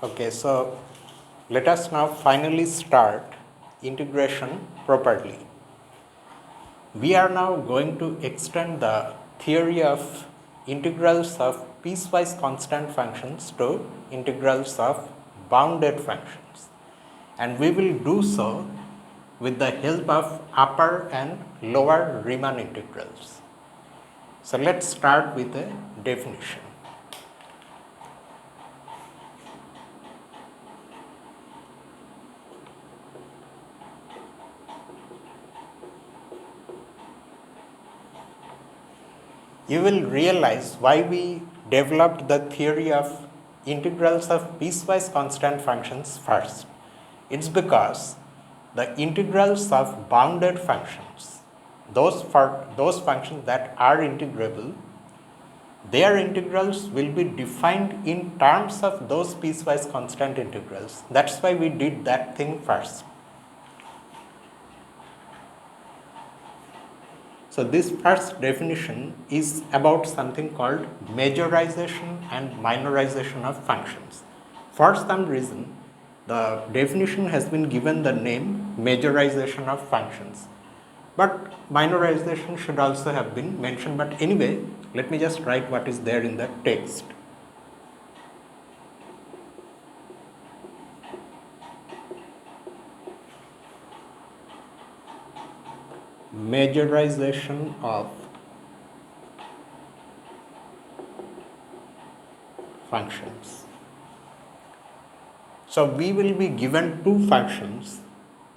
Okay, so let us now finally start integration properly. We are now going to extend the theory of integrals of piecewise constant functions to integrals of bounded functions, and we will do so with the help of upper and lower Riemann integrals. So let's start with a definition. You will realize why we developed the theory of integrals of piecewise constant functions first. It's because the integrals of bounded functions, those functions that are integrable, their integrals will be defined in terms of those piecewise constant integrals. That's why we did that thing first. So this first definition is about something called majorization and minorization of functions. For some reason, the definition has been given the name majorization of functions. But minorization should also have been mentioned. But anyway, let me just write what is there in the text. Majorization of functions. So we will be given two functions,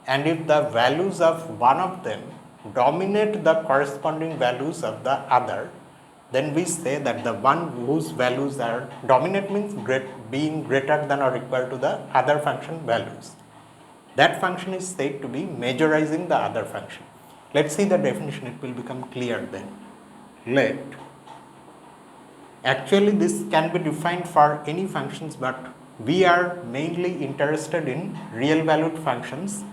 and if the values of one of them dominate the corresponding values of the other, then we say that the one whose values are dominant means being greater than or equal to the other function values. That function is said to be majorizing the other function. Let's see the definition, it will become clear then. Actually this can be defined for any functions, but we are mainly interested in real valued functions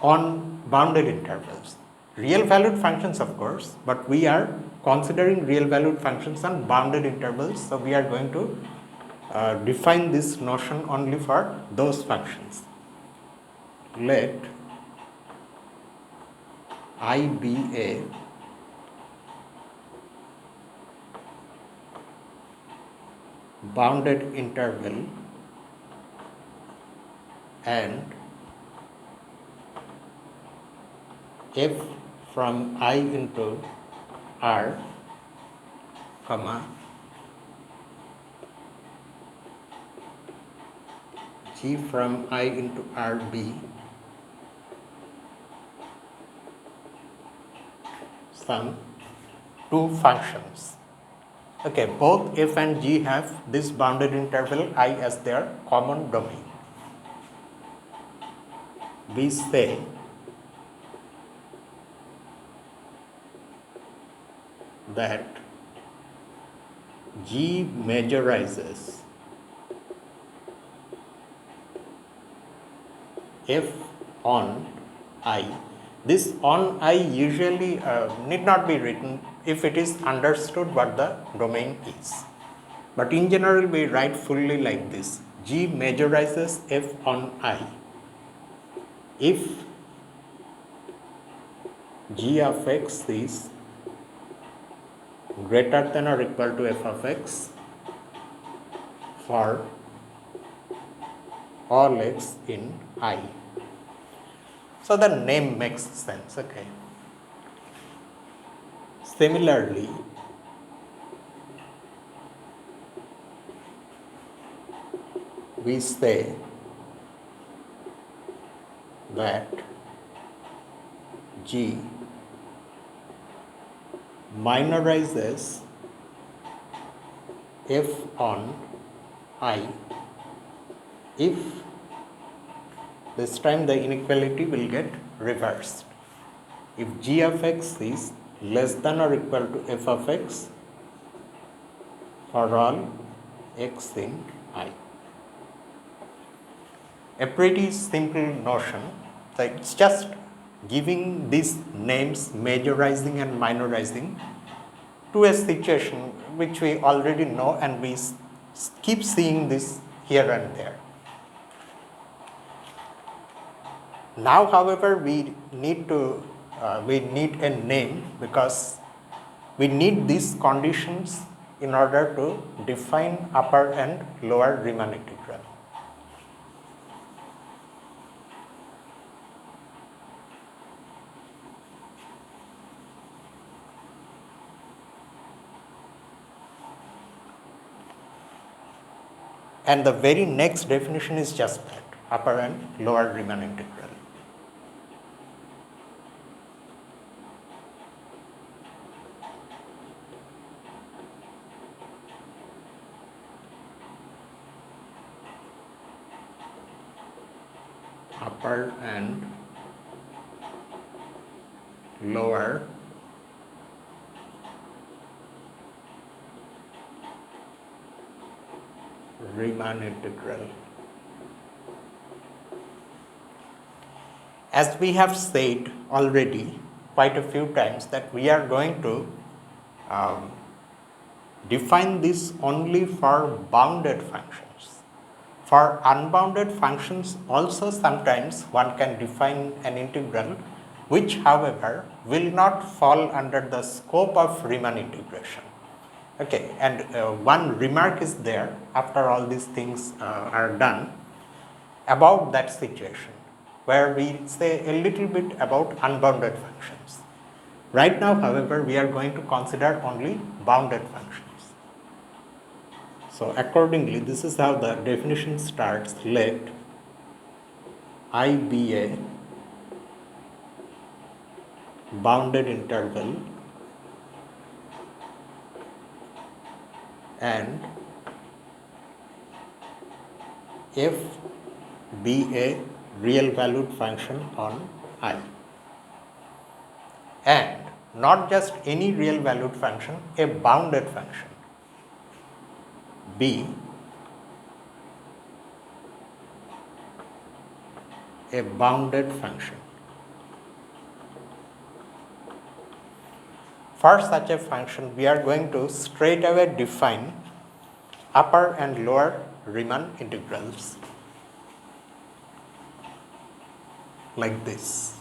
on bounded intervals. Real valued functions of course, but we are considering real valued functions on bounded intervals, so we are going to define this notion only for those functions. Let I be a bounded interval and f from I into R, comma, g from I into RB, some two functions. Okay, both f and g have this bounded interval I as their common domain. We say that G majorizes f on I. This on I usually need not be written if it is understood what the domain is. But in general we write fully like this: G majorizes f on I if G of x is greater than or equal to f of x for all x in I. So the name makes sense, okay. Similarly, we say that G minorizes f on I if this time the inequality will get reversed. If g of x is less than or equal to f of x for all x in I. A pretty simple notion. So it's just giving these names majorizing and minorizing to a situation which we already know, and we keep seeing this here and there. Now, however, we need a name because we need these conditions in order to define upper and lower Riemann integral. And the very next definition is just that, upper and lower Riemann integral. Upper and lower Riemann integral. As we have said already quite a few times that we are going to define this only for bounded functions. For unbounded functions also sometimes one can define an integral which, however, will not fall under the scope of Riemann integration. Okay, and one remark is there after all these things are done about that situation where we say a little bit about unbounded functions. Right now, however, we are going to consider only bounded functions. So accordingly, this is how the definition starts. Let I be a bounded interval and f be a real valued function on I, and not just any real valued function, a bounded function be a bounded function. For such a function, we are going to straight away define upper and lower Riemann integrals like this.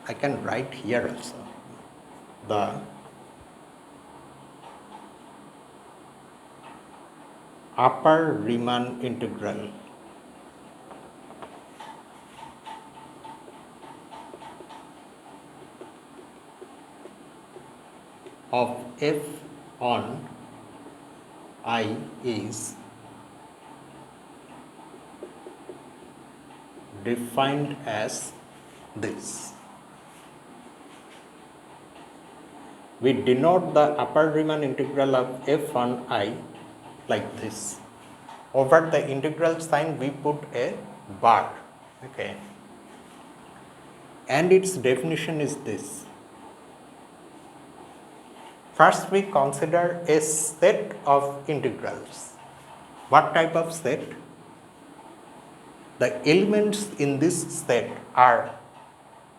I can write here also the upper Riemann integral of f on I is defined as this. We denote the upper Riemann integral of f on I like this. Over the integral sign we put a bar, okay, and its definition is this. First we consider a set of integrals. What type of set? The elements in this set are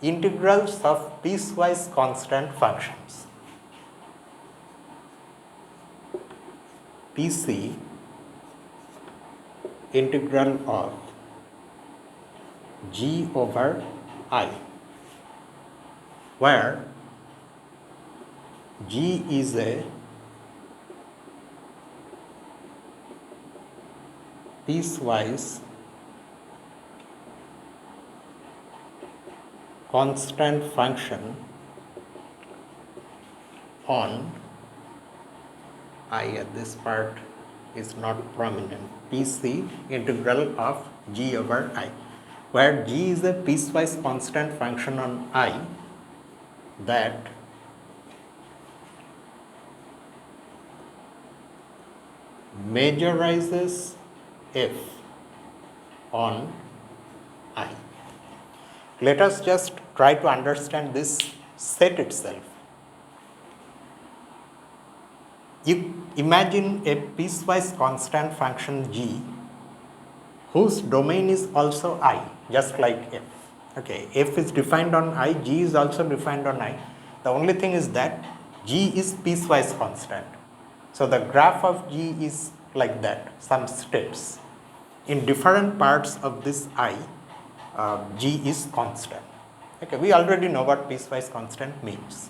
integrals of piecewise constant functions. PC integral of G over I, where G is a piecewise constant function on I. This part is not prominent. PC integral of G over I, where G is a piecewise constant function on I that majorizes f on I. Let us just try to understand this set itself. You imagine a piecewise constant function G whose domain is also I, just like f. Okay, f is defined on I, g is also defined on I. The only thing is that g is piecewise constant. So the graph of g is like that, some steps. In different parts of this I, g is constant. Okay, we already know what piecewise constant means.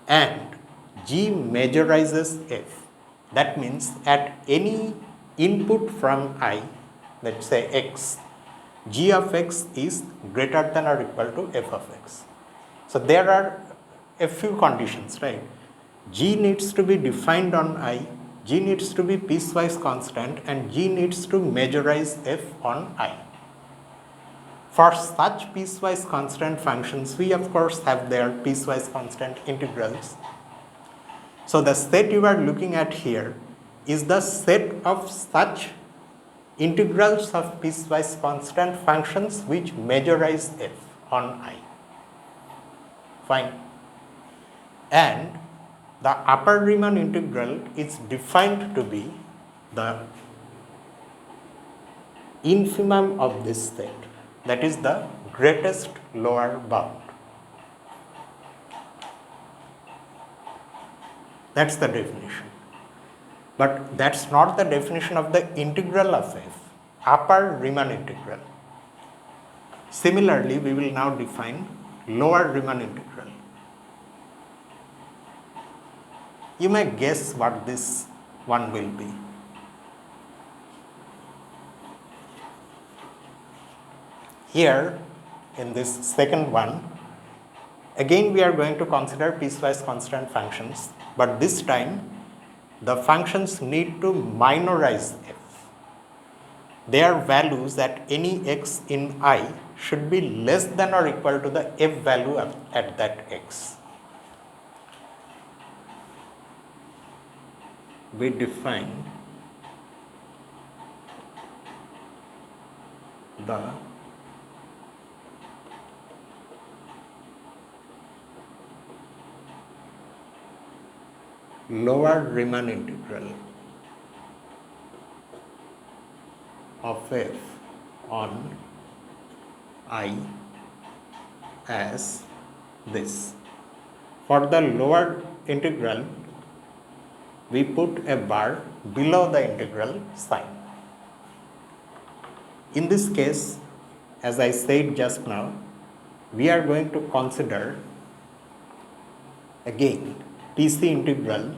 And g majorizes f. That means at any input from I, let's say x, g of x is greater than or equal to f of x. So there are a few conditions, right? G needs to be defined on I, g needs to be piecewise constant, and g needs to majorize f on I. For such piecewise constant functions, we of course have their piecewise constant integrals. So the set you are looking at here is the set of such integrals of piecewise constant functions which majorize f on I. Fine. And the upper Riemann integral is defined to be the infimum of this set, that is the greatest lower bound. That's the definition. But that's not the definition of the integral of f, upper Riemann integral. Similarly, we will now define lower Riemann integral. You may guess what this one will be. Here, in this second one, again we are going to consider piecewise constant functions, but this time the functions need to minorize f. Their values at any x in I should be less than or equal to the f value at that x. We define the lower Riemann integral of f on I as this. For the lower integral, we put a bar below the integral sign. In this case, as I said just now, we are going to consider again PC integral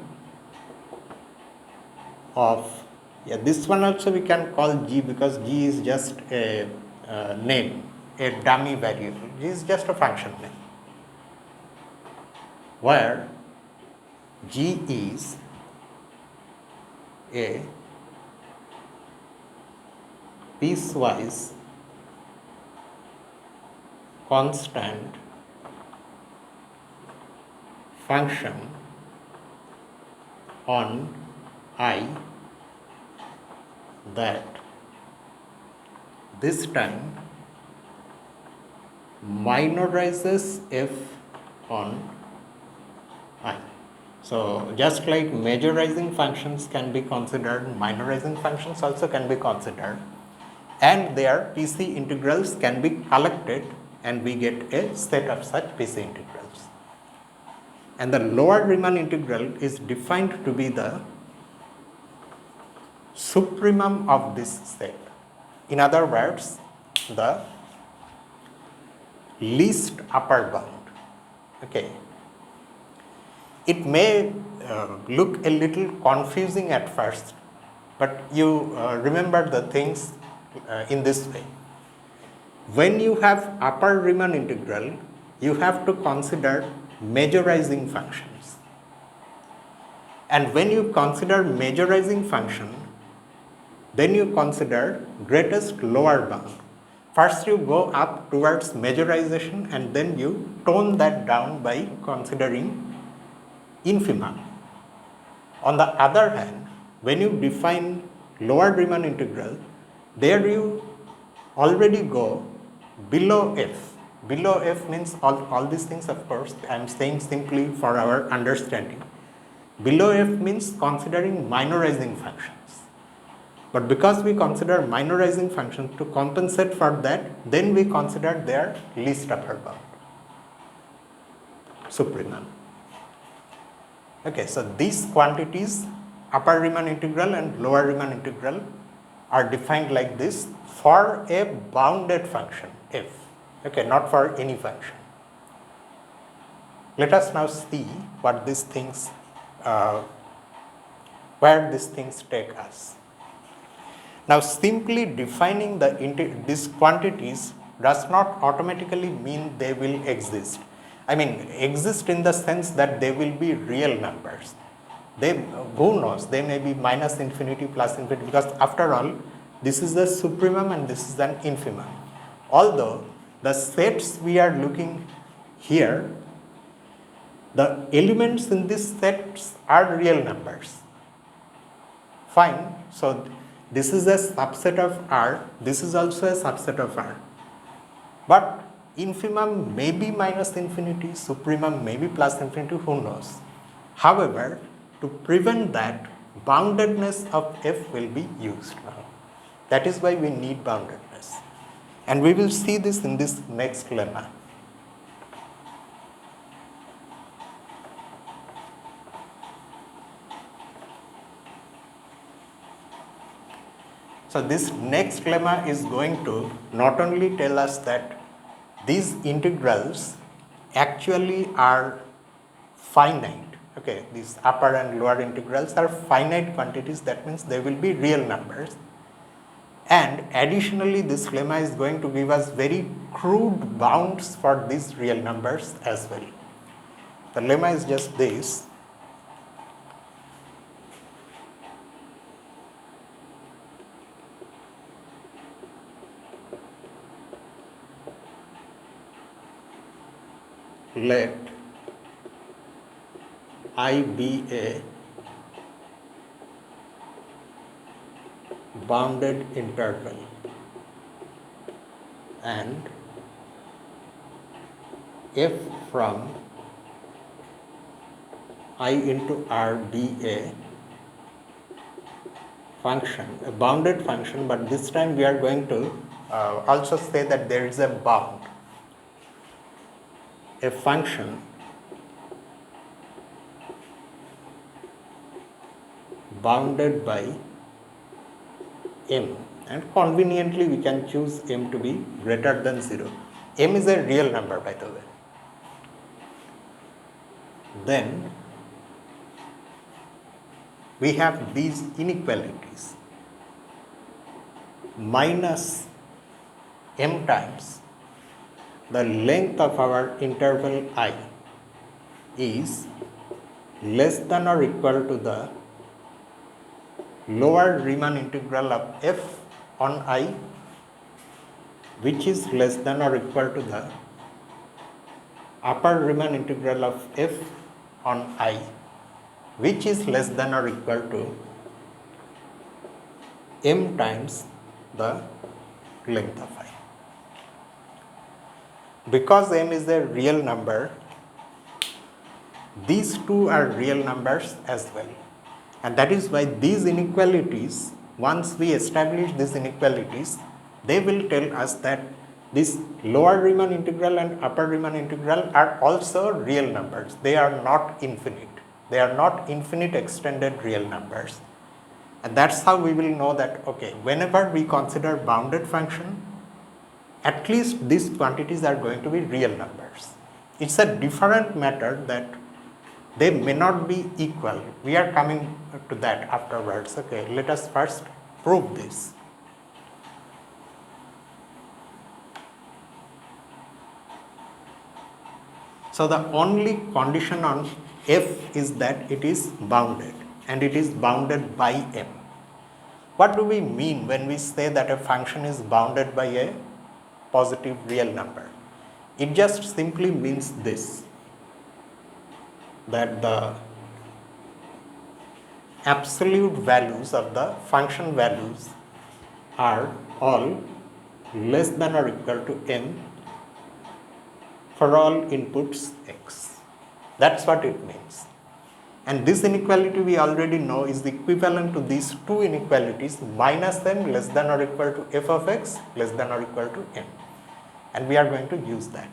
of, this one also we can call g because g is just a name, a dummy variable. G is just a function name, where g is a piecewise constant function on I that this time minorizes f on I. So just like majorizing functions can be considered, minorizing functions also can be considered, and their PC integrals can be collected and we get a set of such PC integrals. And the lower Riemann integral is defined to be the supremum of this set. In other words, the least upper bound. Okay. It may look a little confusing at first, but you remember the things in this way. When you have upper Riemann integral, you have to consider majorizing functions. And when you consider majorizing function, then you consider greatest lower bound. First you go up towards majorization and then you tone that down by considering infimum. On the other hand, when you define lower Riemann integral, there you already go below f. Below f means all these things, of course, I am saying simply for our understanding. Below f means considering minorizing functions. But because we consider minorizing functions, to compensate for that, then we consider their least upper bound, supremum. Okay, so these quantities, upper Riemann integral and lower Riemann integral, are defined like this for a bounded function f. Okay, not for any function. Let us now see what these things, where these things take us. Now, simply defining these quantities does not automatically mean they will exist. I mean, exist in the sense that they will be real numbers. Who knows, they may be minus infinity, plus infinity, because after all, this is the supremum and this is an infimum. Although the sets we are looking here, the elements in these sets are real numbers. Fine. So this is a subset of R, this is also a subset of R. But infimum may be minus infinity, supremum may be plus infinity, who knows. However, to prevent that, boundedness of f will be used now. That is why we need boundedness. And we will see this in this next lemma. So this next lemma is going to not only tell us that these integrals actually are finite. Okay, these upper and lower integrals are finite quantities, that means they will be real numbers. And additionally, this lemma is going to give us very crude bounds for these real numbers as well. The lemma is just this. Let I be a bounded interval and f from I into R be a function, a bounded function, but this time we are going to also say that there is a bound. A function bounded by m, and conveniently we can choose m to be greater than 0. M is a real number, by the way. Then we have these inequalities minus m times the length of our interval I is less than or equal to the lower Riemann integral of f on I, which is less than or equal to the upper Riemann integral of f on I, which is less than or equal to m times the length of I. Because m is a real number, these two are real numbers as well. And that is why these inequalities, once we establish these inequalities, they will tell us that this lower Riemann integral and upper Riemann integral are also real numbers. They are not infinite. They are not infinite extended real numbers. And that's how we will know that, okay, whenever we consider bounded function, at least these quantities are going to be real numbers. It's a different matter that they may not be equal. We are coming to that afterwards. Okay, let us first prove this. So the only condition on f is that it is bounded, and it is bounded by m. What do we mean when we say that a function is bounded by a positive real number? It just simply means this, that the absolute values of the function values are all less than or equal to m for all inputs x. That's what it means. And this inequality we already know is equivalent to these two inequalities, minus them less than or equal to f of x less than or equal to n. And we are going to use that.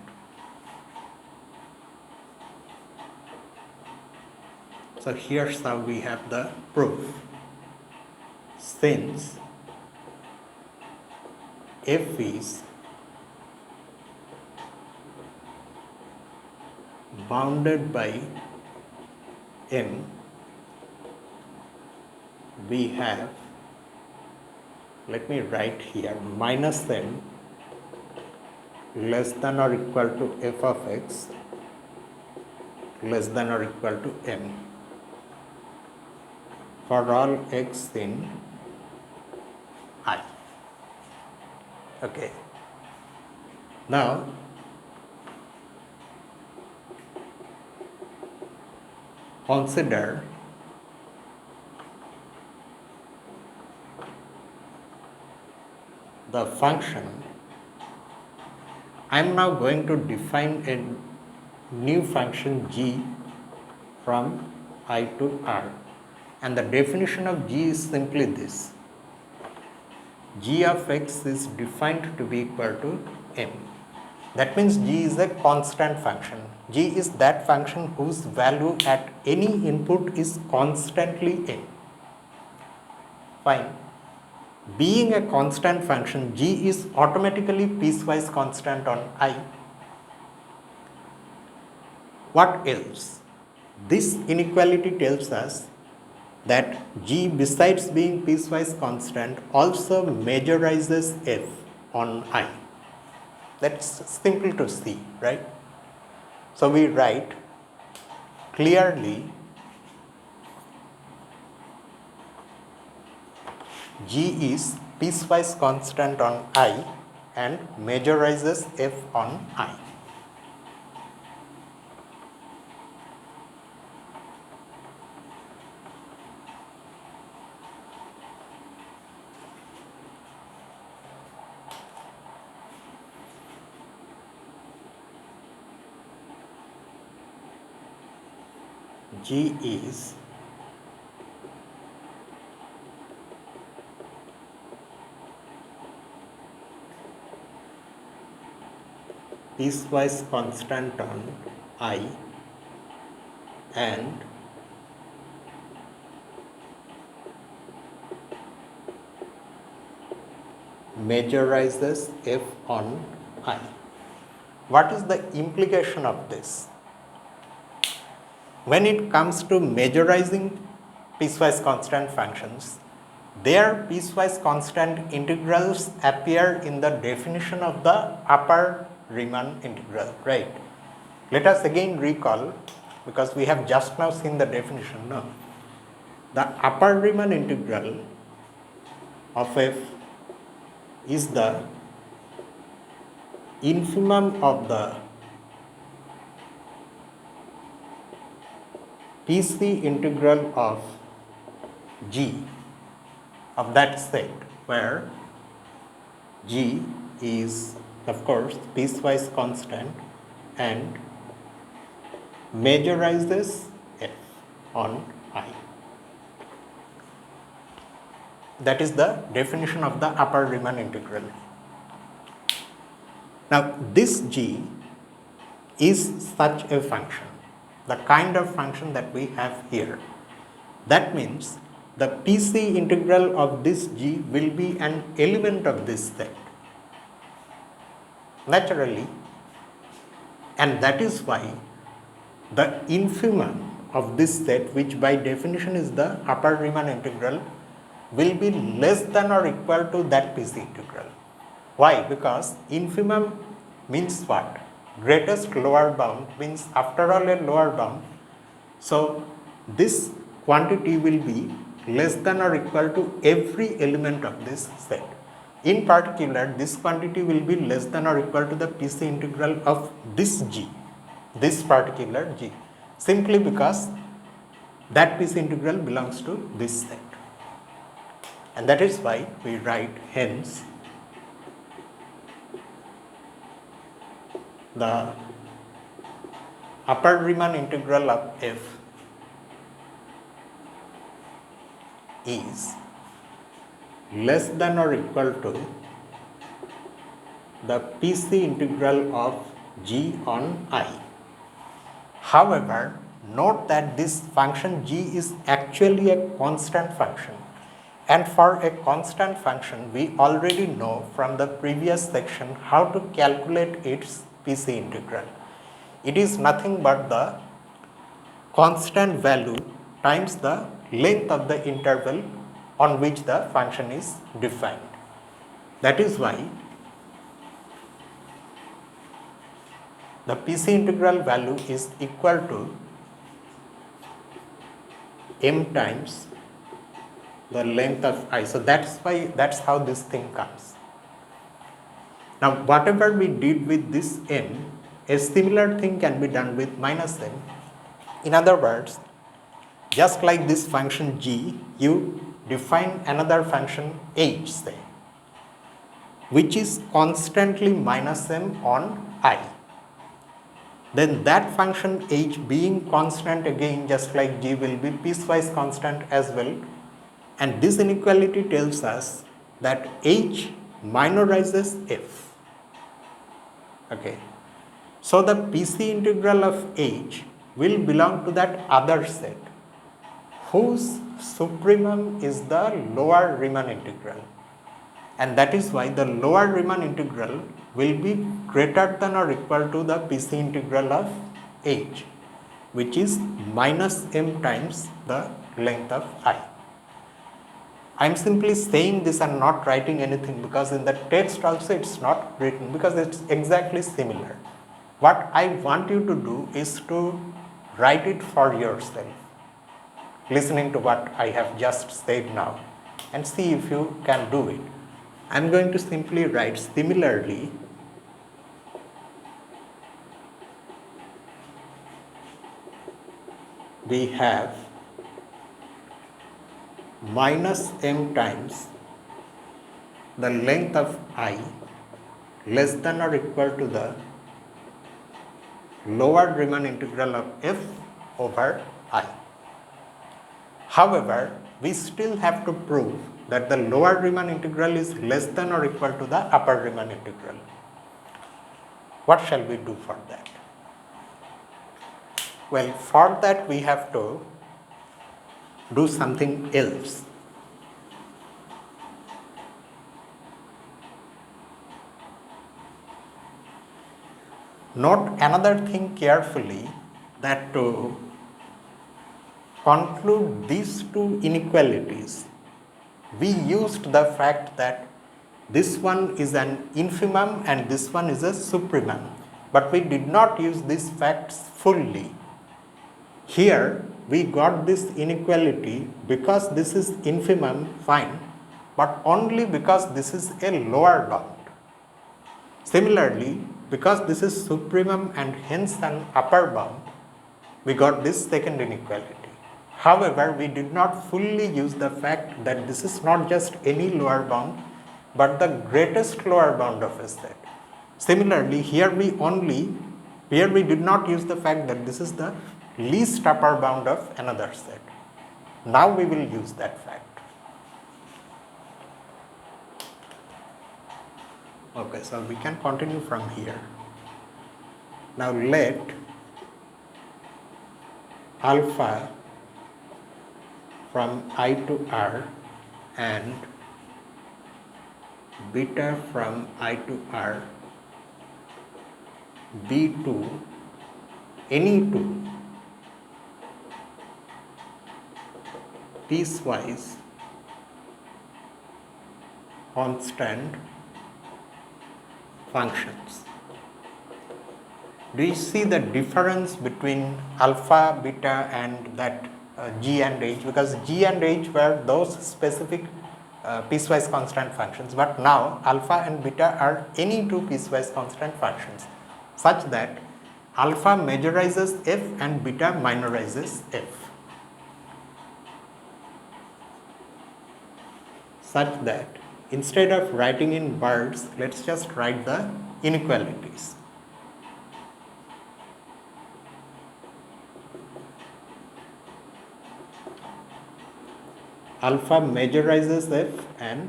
So here's how we have the proof. Since f is bounded by n, we have, let me write here, minus n less than or equal to f of x less than or equal to n for all x in I. Okay. Now, consider the function. I am now going to define a new function g from I to R, and the definition of g is simply this: g of x is defined to be equal to m. That means g is a constant function. G is that function whose value at any input is constantly n. Fine. Being a constant function, g is automatically piecewise constant on I. What else? This inequality tells us that g, besides being piecewise constant, also majorizes f on I. That's simple to see, right? So we write clearly g is piecewise constant on I and majorizes f on I. G is piecewise constant on I and majorizes f on I. What is the implication of this? When it comes to majorizing piecewise constant functions, their piecewise constant integrals appear in the definition of the upper Riemann integral, right? Let us again recall, because we have just now seen the definition. No, the upper Riemann integral of f is the infimum of the PC integral of G of that set, where G is of course piecewise constant and majorizes f on I. That is the definition of the upper Riemann integral. Now this G is such a function, the kind of function that we have here. That means the PC integral of this G will be an element of this set, naturally, and that is why the infimum of this set, which by definition is the upper Riemann integral, will be less than or equal to that PC integral. Why? Because infimum means what? Greatest lower bound means after all a lower bound. So this quantity will be less than or equal to every element of this set. In particular, this quantity will be less than or equal to the PC integral of this G, this particular G, simply because that PC integral belongs to this set. And that is why we write hence the upper Riemann integral of f is less than or equal to the PC integral of g on I. However, note that this function g is actually a constant function, and for a constant function we already know from the previous section how to calculate its PC integral. It is nothing but the constant value times the length of the interval on which the function is defined. That is why the PC integral value is equal to m times the length of I. So that's how this thing comes. Now whatever we did with this m, a similar thing can be done with minus m. In other words, just like this function g, you define another function h, say, which is constantly minus m on I. Then that function h being constant again, just like g, will be piecewise constant as well. And this inequality tells us that h minorizes f. Okay. So the PC integral of h will belong to that other set whose supremum is the lower Riemann integral. And that is why the lower Riemann integral will be greater than or equal to the PC integral of h, which is minus m times the length of I. I am simply saying this and not writing anything because in the text also it's not written, because it's exactly similar. What I want you to do is to write it for yourself, listening to what I have just said now, and see if you can do it. I am going to simply write similarly we have minus m times the length of I less than or equal to the lower Riemann integral of f over I. However, we still have to prove that the lower Riemann integral is less than or equal to the upper Riemann integral. What shall we do for that? Well, for that we have to do something else. Note another thing carefully, that to conclude these two inequalities, we used the fact that this one is an infimum and this one is a supremum, but we did not use these facts fully. Here we got this inequality because this is infimum, fine, but only because this is a lower bound. Similarly, because this is supremum and hence an upper bound, we got this second inequality. However, we did not fully use the fact that this is not just any lower bound, but the greatest lower bound of a set. Similarly, here we did not use the fact that this is the least upper bound of another set. Now we will use that fact. Okay, so we can continue from here. Now let alpha from I to R and beta from I to R be to any two piecewise constant functions. Do you see the difference between alpha, beta and that g and h? Because g and h were those specific piecewise constant functions, but now alpha and beta are any two piecewise constant functions, such that alpha majorizes f and beta minorizes f, such that instead of writing in words, let's just write the inequalities. alpha majorizes f and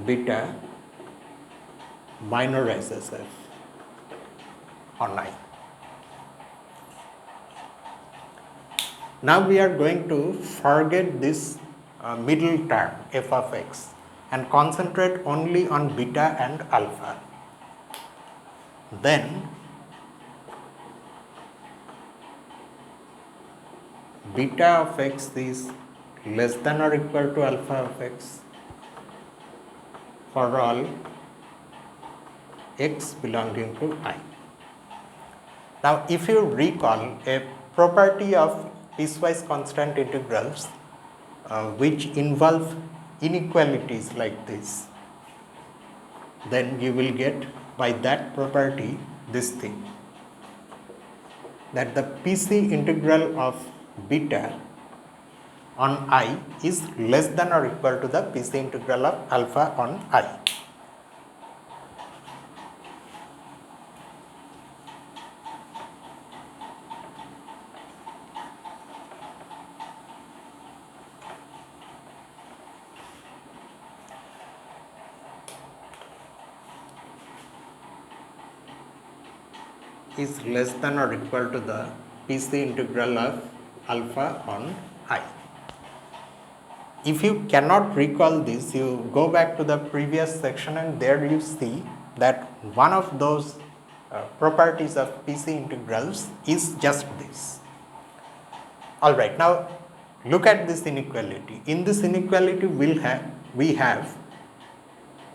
beta minorizes f on I. Now we are going to forget this middle term f of x and concentrate only on beta and alpha. Then beta of x is less than or equal to alpha of x for all x belonging to I. Now if you recall, a property of piecewise constant integrals which involve inequalities like this, then you will get by that property this thing, that the PC integral of beta on I is less than or equal to the PC integral of alpha on I. Is less than or equal to the PC integral of alpha on I. If you cannot recall this, you go back to the previous section and there you see that one of those properties of PC integrals is just this. Alright, now look at this inequality. In this inequality we have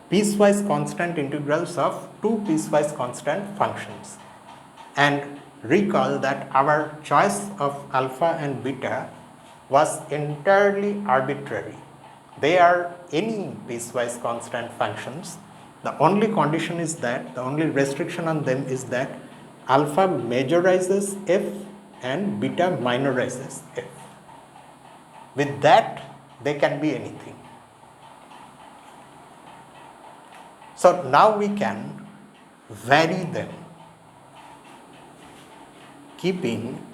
piecewise constant integrals of two piecewise constant functions. And recall that our choice of alpha and beta was entirely arbitrary. They are any piecewise constant functions. The only condition is that, the only restriction on them is that alpha majorizes f and beta minorizes f. With that, they can be anything. So now we can vary them, keeping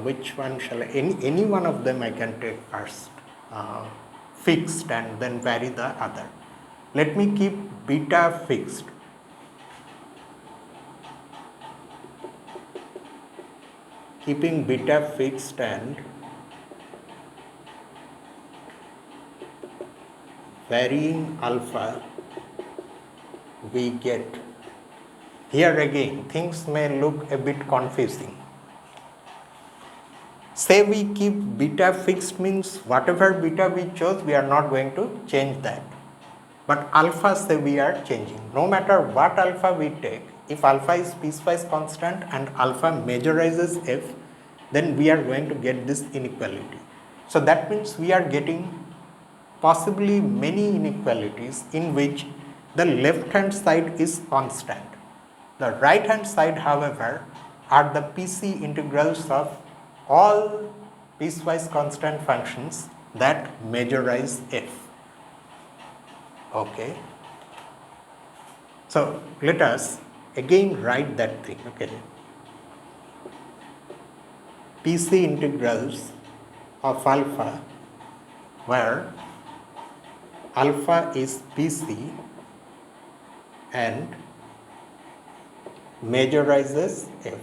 which one shall I, any one of them I can take first, fixed, and then vary the other. Let me keep beta fixed. Keeping beta fixed and varying alpha, we get, here again things may look a bit confusing. Say we keep beta fixed means whatever beta we chose, we are not going to change that. But alpha, say we are changing. No matter what alpha we take, if alpha is piecewise constant and alpha majorizes f, then we are going to get this inequality. So that means we are getting possibly many inequalities in which the left hand side is constant. The right hand side, however, are the PC integrals of all piecewise constant functions that majorize f. Okay. So let us again write that thing. Okay. PC integrals of alpha, where alpha is PC and majorizes f.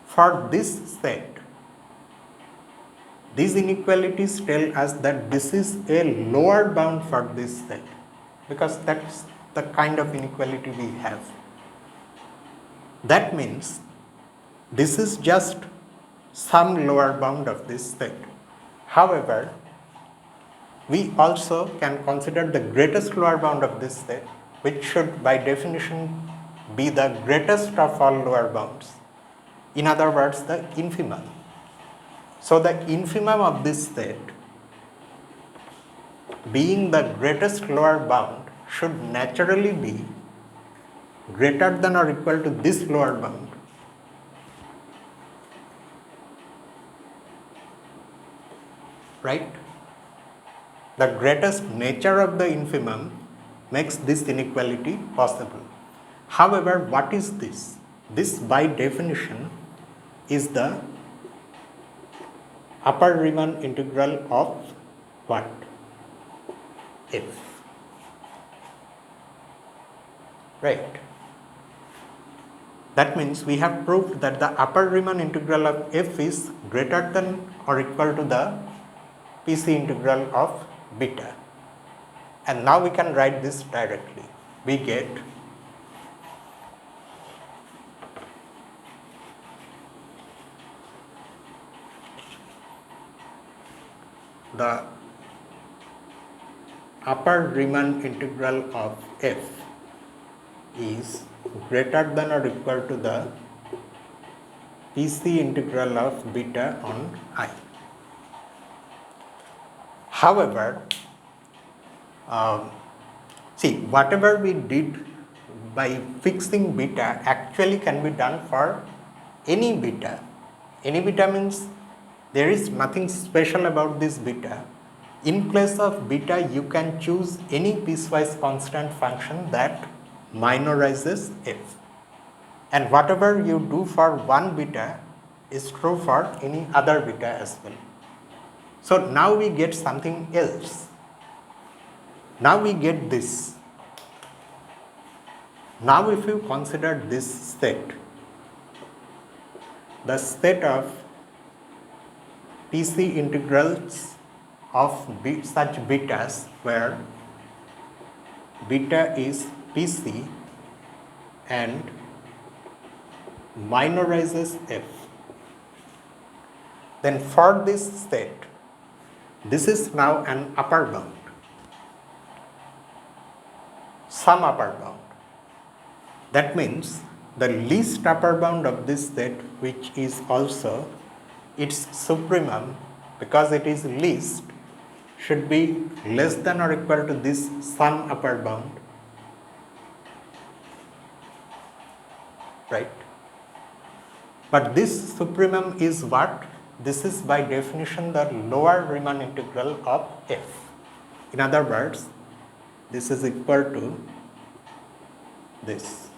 For this set, these inequalities tell us that this is a lower bound for this set, because that's the kind of inequality we have. That means this is just some lower bound of this set. However, we also can consider the greatest lower bound of this set, which should by definition be the greatest of all lower bounds. In other words, the infimum. So the infimum of this set, being the greatest lower bound, should naturally be greater than or equal to this lower bound. Right? The greatest nature of the infimum makes this inequality possible. However, what is this? This by definition is the upper Riemann integral of what? F. Right. That means we have proved that the upper Riemann integral of f is greater than or equal to the PC integral of beta. And now we can write this directly. We get the upper Riemann integral of f is greater than or equal to the PC integral of beta on I. However, see, whatever we did by fixing beta actually can be done for any beta. Any beta means there is nothing special about this beta. In place of beta, you can choose any piecewise constant function that minorizes f. And whatever you do for one beta is true for any other beta as well. So now we get something else. Now we get this. Now if you consider this set, the set of PC integrals of such betas where beta is PC and minorizes f, then for this set, this is now an upper bound, some upper bound. That means the least upper bound of this set, which is also its supremum, because it is least, should be less than or equal to this some upper bound, right? But this supremum is what? This is by definition the lower Riemann integral of f. In other words, this is equal to this.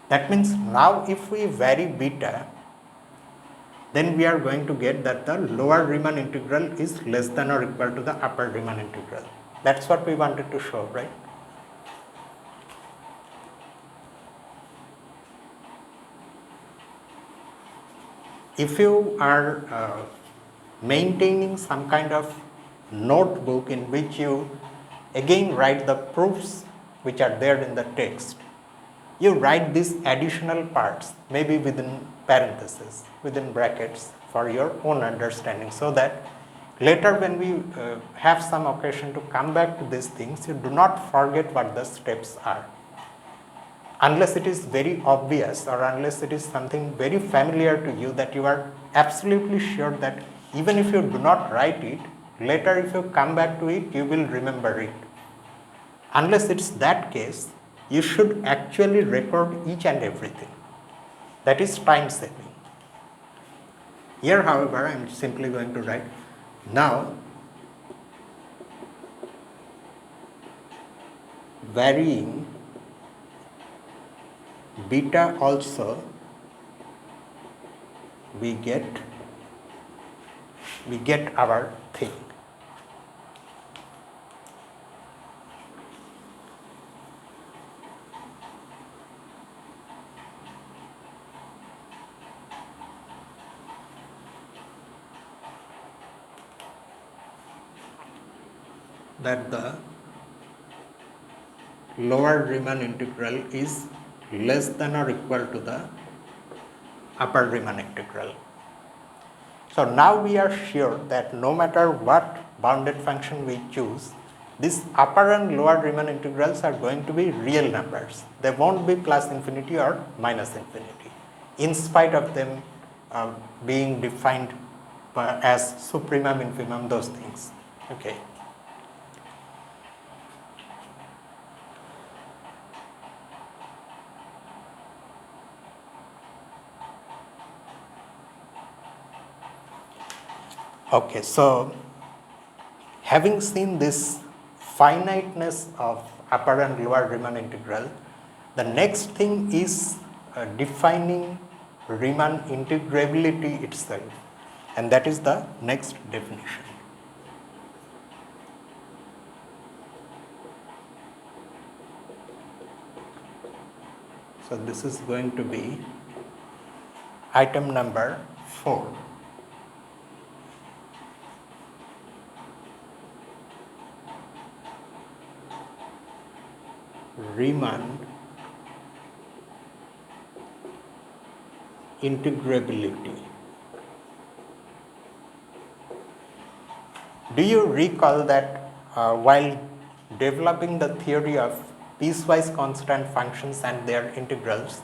That means now if we vary beta, then we are going to get that the lower Riemann integral is less than or equal to the upper Riemann integral. That's what we wanted to show, right? If you are maintaining some kind of notebook in which you again write the proofs which are there in the text, you write these additional parts, maybe within parentheses, within brackets, for your own understanding, so that later when we have some occasion to come back to these things, you do not forget what the steps are. Unless it is very obvious or unless it is something very familiar to you that you are absolutely sure that even if you do not write it, later if you come back to it, you will remember it. Unless it's that case, you should actually record each and everything. That is time saving. Here, however, I am simply going to write now varying beta also we get our thing. That the lower Riemann integral is less than or equal to the upper Riemann integral. So now we are sure that no matter what bounded function we choose, these upper and lower Riemann integrals are going to be real numbers. They won't be plus infinity or minus infinity, in spite of them being defined as supremum, infimum, those things. Okay. Okay, so having seen this finiteness of upper and lower Riemann integral, the next thing is defining Riemann integrability itself, and that is the next definition. So this is going to be item number 4. Riemann integrability. Do you recall that while developing the theory of piecewise constant functions and their integrals,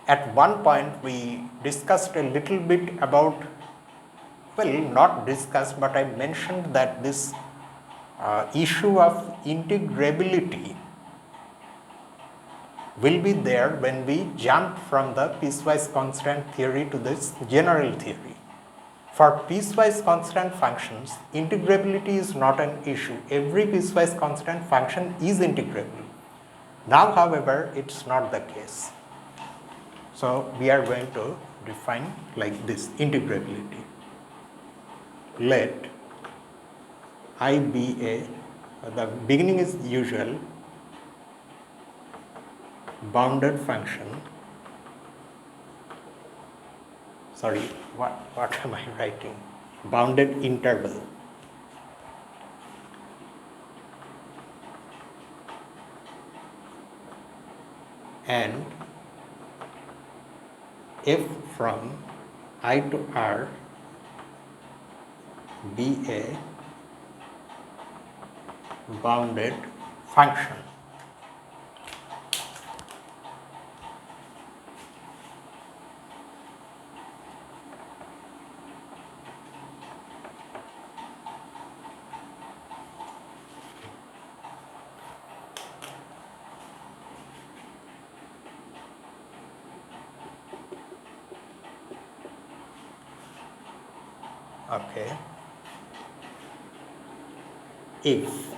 at one point we discussed a little bit about, well, not discussed, but I mentioned that this issue of integrability will be there when we jump from the piecewise constant theory to this general theory. For piecewise constant functions, integrability is not an issue. Every piecewise constant function is integrable. Now, however, it's not the case. So, we are going to define like this integrability. Let I be the beginning is usual, bounded function. Sorry, what am I writing? Bounded interval. And f from I to R be a bounded function. Okay. If.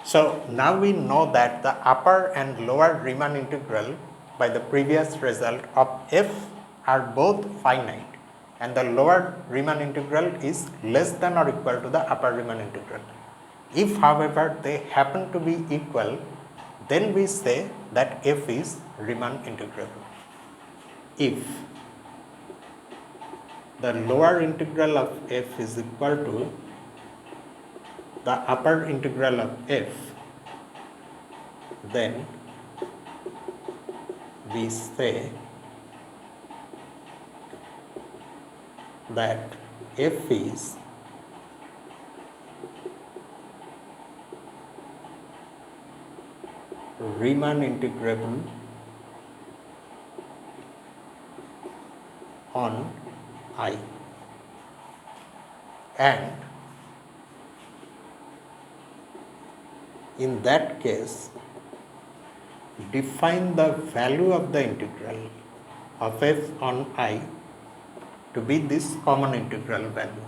So now we know that the upper and lower Riemann integral by the previous result of f are both finite, and the lower Riemann integral is less than or equal to the upper Riemann integral. If, however, they happen to be equal, then we say that f is Riemann integrable. If the lower integral of f is equal to the upper integral of f, then we say that f is Riemann integrable on I, and in that case define the value of the integral of f on I to be this common integral value.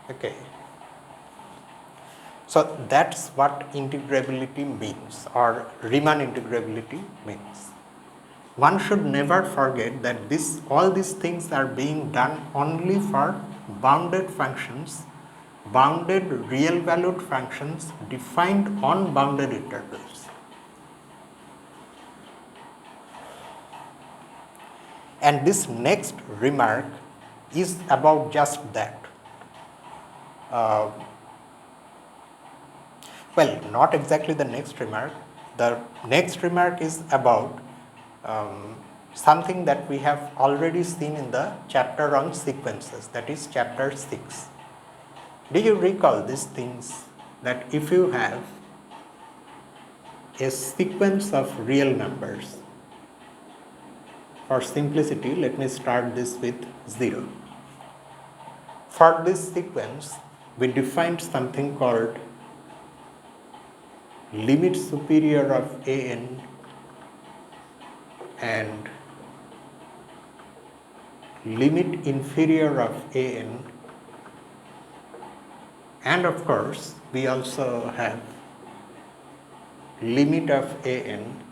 Okay. So that's what integrability means, or Riemann integrability means. One should never forget that all these things are being done only for bounded functions, bounded real valued functions defined on bounded intervals. And this next remark is about just that. Well, not exactly the next remark. The next remark is about something that we have already seen in the chapter on sequences, that is chapter 6. Do you recall these things, that if you have a sequence of real numbers, for simplicity, let me start this with 0. For this sequence, we defined something called limit superior of an and limit inferior of an And of course, we also have limit of an.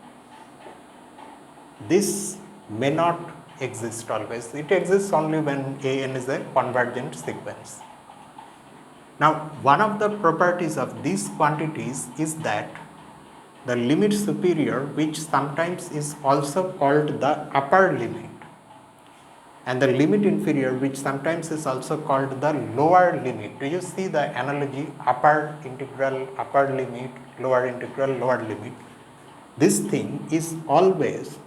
This may not exist always. It exists only when an is a convergent sequence. Now, one of the properties of these quantities is that the limit superior, which sometimes is also called the upper limit, and the limit inferior, which sometimes is also called the lower limit. Do you see the analogy? Upper integral, upper limit, lower integral, lower limit. This thing is always,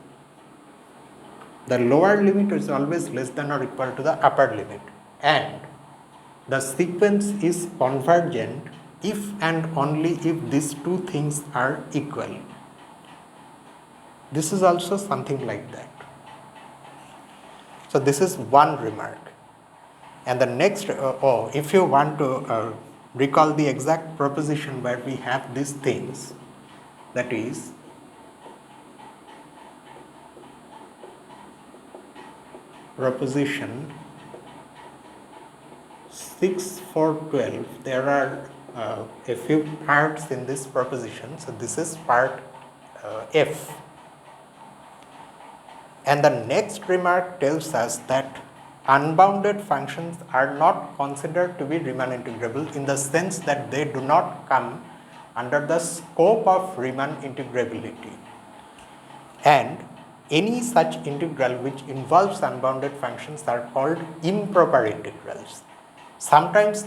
the lower limit is always less than or equal to the upper limit, and the sequence is convergent if and only if these two things are equal. This is also something like that. So this is one remark. And the next, if you want to recall the exact proposition where we have these things, that is, proposition 6, 4, 12, there are a few parts in this proposition. So this is part F. And the next remark tells us that unbounded functions are not considered to be Riemann integrable in the sense that they do not come under the scope of Riemann integrability. And any such integral which involves unbounded functions are called improper integrals. Sometimes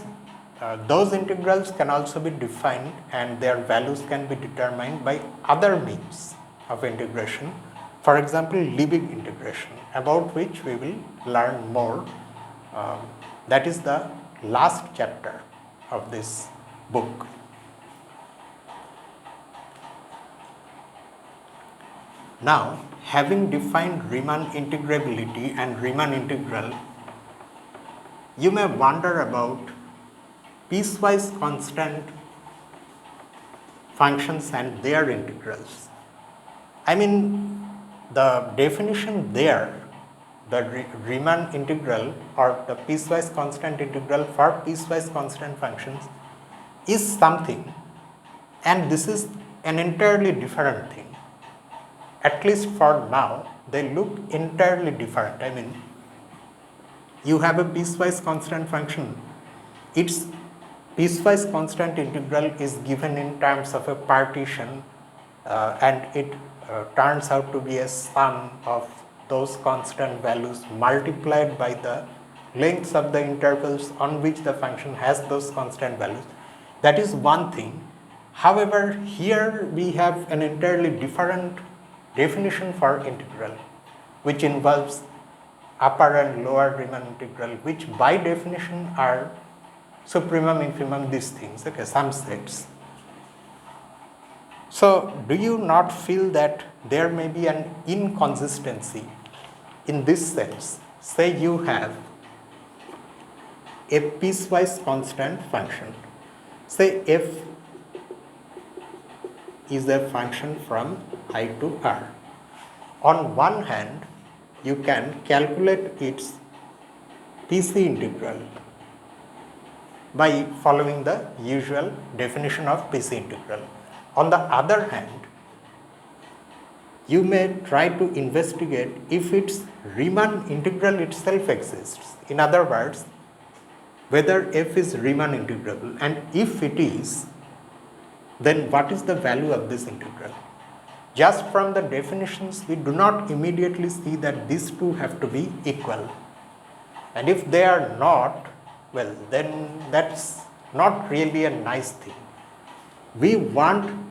those integrals can also be defined and their values can be determined by other means of integration. For example, Liebig integration, about which we will learn more. That is the last chapter of this book. Now, having defined Riemann integrability and Riemann integral, you may wonder about piecewise constant functions and their integrals. I mean, the definition there, the Riemann integral or the piecewise constant integral for piecewise constant functions is something, and this is an entirely different thing. At least for now, they look entirely different. I mean, you have a piecewise constant function. Its piecewise constant integral is given in terms of a partition, and it turns out to be a sum of those constant values multiplied by the lengths of the intervals on which the function has those constant values. That is one thing. However, here we have an entirely different definition for integral, which involves upper and lower Riemann integral, which by definition are supremum, infimum, these things, okay, some sets. So, do you not feel that there may be an inconsistency in this sense? Say you have a piecewise constant function. Say f is a function from I to R. On one hand, you can calculate its PC integral by following the usual definition of PC integral. On the other hand, you may try to investigate if its Riemann integral itself exists. In other words, whether f is Riemann integrable, and if it is, then what is the value of this integral? Just from the definitions, we do not immediately see that these two have to be equal. And if they are not, well, then that's not really a nice thing. We want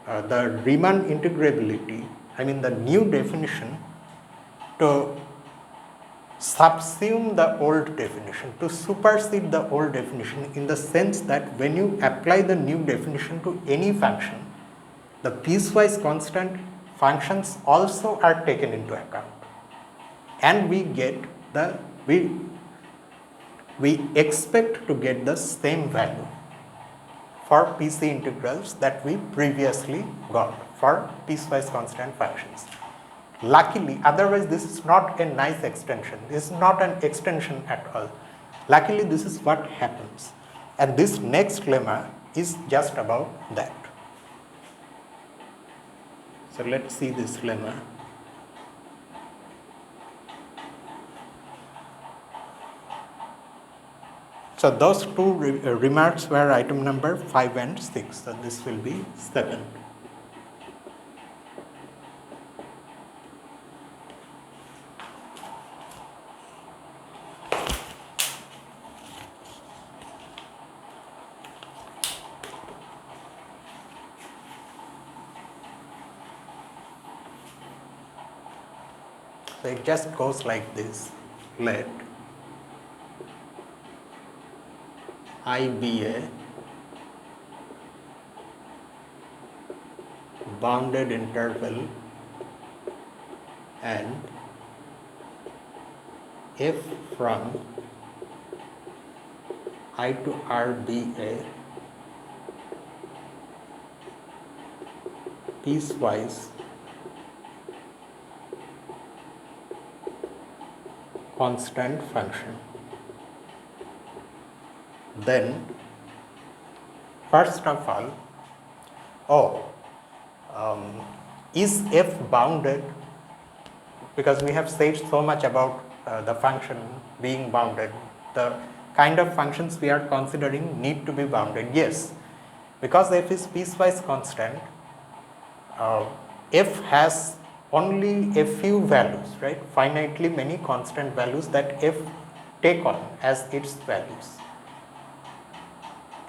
the Riemann integrability, I mean the new definition, to subsume the old definition, to supersede the old definition, in the sense that when you apply the new definition to any function, the piecewise constant functions also are taken into account, and we get the we expect to get the same value for PC integrals that we previously got for piecewise constant functions. Luckily, otherwise this is not a nice extension. This is not an extension at all. Luckily, this is what happens. And this next lemma is just about that. So let's see this lemma. So those two remarks were item number 5 and 6. So this will be 7. So it just goes like this. Let I be a bounded interval and f from I to R be a piecewise constant function. Then, first of all, is f bounded? Because we have said so much about the function being bounded. The kind of functions we are considering need to be bounded. Yes, because f is piecewise constant, f has only a few values, right? Finitely many constant values that f take on as its values.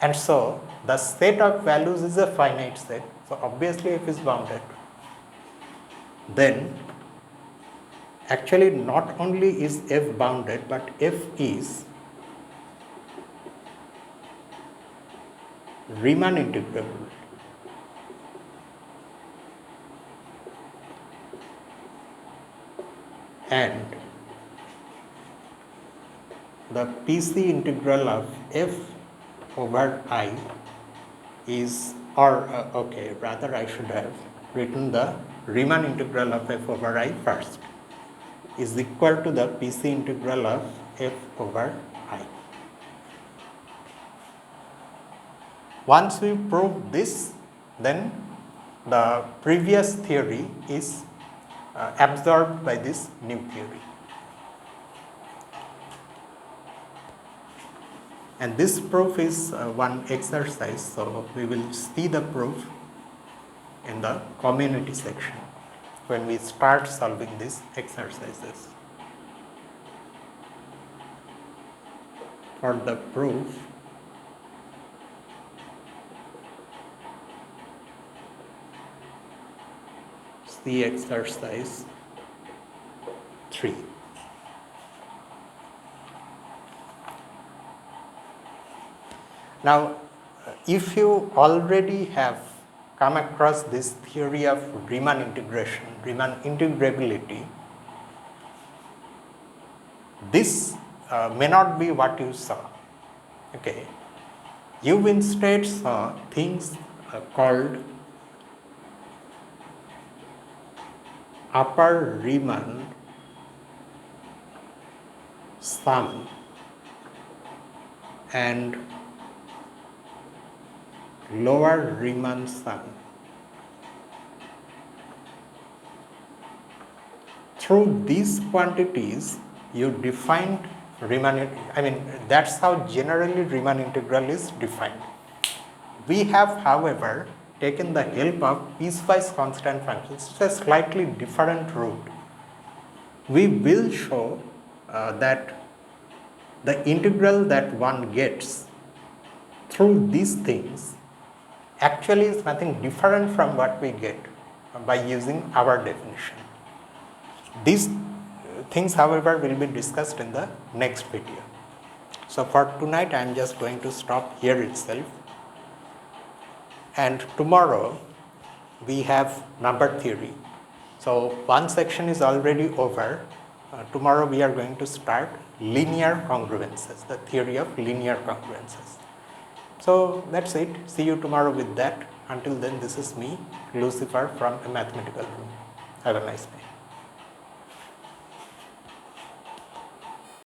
And so the set of values is a finite set, so obviously f is bounded. Then actually not only is f bounded, but f is Riemann integrable. And the PC integral of f over I is, rather I should have written the Riemann integral of f over I first, is equal to the PC integral of f over I. Once we prove this, then the previous theory is absorbed by this new theory. And this proof is one exercise, so we will see the proof in the community section when we start solving these exercises. For the proof, see exercise 3. Now, if you already have come across this theory of Riemann integration, Riemann integrability, this may not be what you saw. Okay, you instead saw things called upper Riemann sum and lower Riemann sum. Through these quantities, you defined Riemann, that's how generally Riemann integral is defined. We have, however, taken the help of piecewise constant functions. It's a slightly different route. We will show that the integral that one gets through these things actually is nothing different from what we get by using our definition. These things, however, will be discussed in the next video. So for tonight, I am just going to stop here itself. And tomorrow, we have number theory. So one section is already over. Tomorrow, we are going to start linear congruences, the theory of linear congruences. So that's it. See you tomorrow with that. Until then, this is me, Lucifer from a mathematical room. Have a nice day.